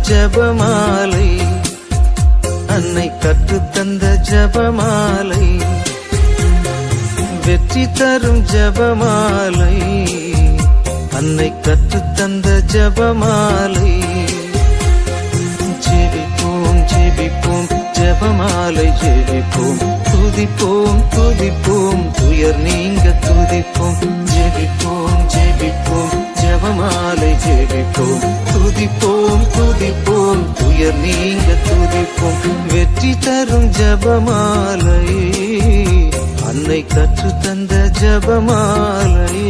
ஜபமாலை, அன்னை கற்றுத்தந்த ஜபமாலை, வெற்றி தரும் ஜபமாலை, அன்னை கற்றுத்தந்த ஜபமாலை. ஜெபிப்போம் ஜெபிப்போம் ஜபமாலை ஜெபிப்போம், துதிப்போம் துதிப்போம் துயர் நீங்க துதிப்போம். ஜெபிப்போம் ஜெபிப்போம் ஜபமாலை ஜெபிப்போம், துதிப்போம் துதிப்போம் துயர் நீங்க துதிப்போம். வெற்றி தரும் ஜபமாலை, அன்னை கற்றுத்தந்த ஜபமாலை.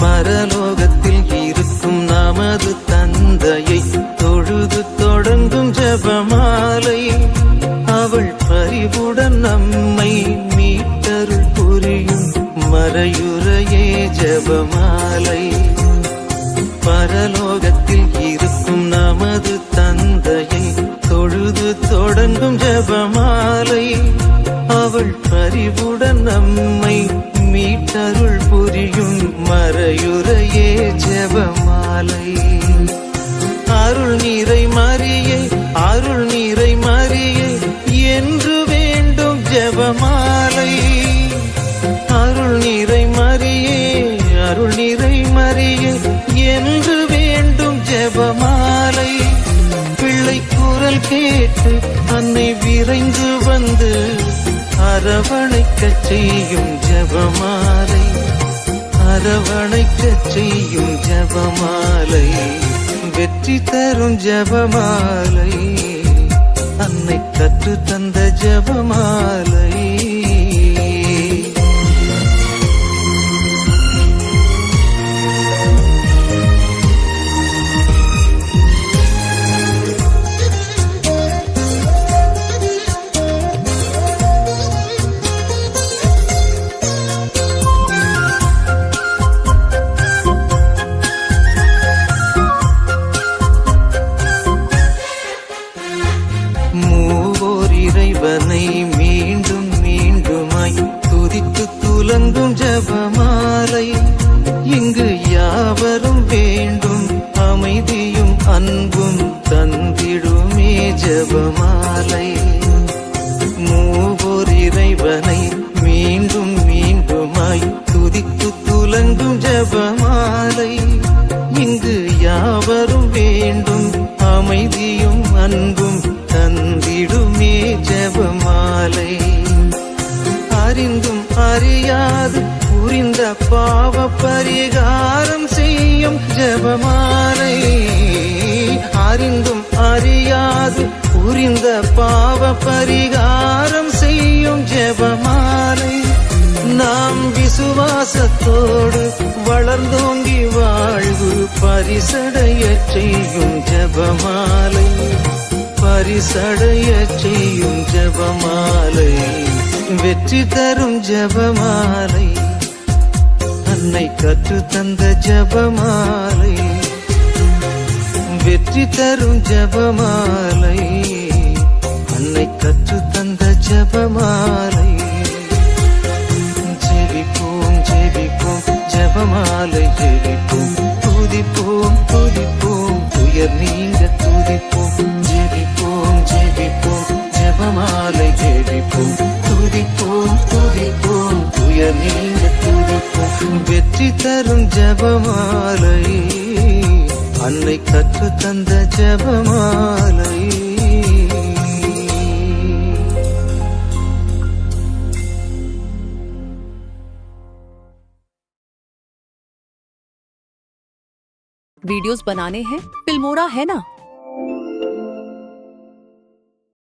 பரலோகத்தில் இருக்கும் நமது தந்தையை தொழுது தொடங்கும் ஜபமாலை, அவள் பரிவுடன் நம்மை மீட்டருள் புரியும் மறையுறையே ஜபமாலை. பரலோகத்தில் இருக்கும் நமது தந்தையை தொழுது தொடங்கும் ஜபமாலை, அவள் பரிவுடன் நம்மை மீட்டருள் புரியும் மறையுறையே ஜெபமாலை. அருள் நீரை மரியே அருள் நீரை மரியே என்று வேண்டும் ஜெபமாலை. அருள் நீரை மரியே அருள் நீரை மரியே என்று வேண்டும் ஜெபமாலை. பிள்ளை குரல் கேட்டு அன்னை விரைந்து வந்து அரவணைக்கச் செய்யும் ஜபமாலை, அரவணைக்கச் செய்யும் ஜபமாலை. வெற்றி தரும் ஜபமாலை, அன்னை கற்று தந்த ஜபமாலை. இறைவனை மீண்டும் மீண்டுமாய் துதித்து துலங்கும் ஜபமாலை, இங்கு யாவரும் வேண்டும் அமைதியும் அன்பும் தந்திடுமே ஜபமாலை. மூவோர் இறைவனை மீண்டும் மீண்டுமாய் துதித்து துலங்கும் ஜபமாலை, இங்கு யாவரும் வேண்டும் அமைதியும் அன்பும் தந்திடுமே ஜபமாலை. அறிந்தும் அறியாது புரிந்த பாவ பரிகாரம் செய்யும் ஜபமாலை, அறிந்தும் அறியாது புரிந்த பாவ பரிகாரம் செய்யும் ஜபமாலை. நாம் விசுவாசத்தோடு வளர்ந்தோங்கி வாழ்வு பரிசடைய செய்யும் ஜபமாலை, பரிசடைய செய்யும் ஜபமாலை. வெற்றி தரும் ஜபமாலை, அன்னை கற்று தந்த ஜபமாலை. வெற்றி தரும் ஜபமாலை, அன்னை கற்று தந்த ஜபமாலை. ஜெபிப்போம் ஜெபிப்போம் ஜபமாலை ஜெபிப்போம், துதிப்போம் துதிப்போம் துயர் நீங்க துதிப்போம். ஜெபிப்போம் ஜெபிப்போம் ஜபமாலை ஜெபிப்போம், துதிப்போம் துதிப்போம் துயர் நீங்க துதிப்போம். வெற்றி தரும் ஜபமாலை, அன்னை கற்று தந்த ஜபமாலை. वीडियोस बनाने हैं फिल्मोरा है ना।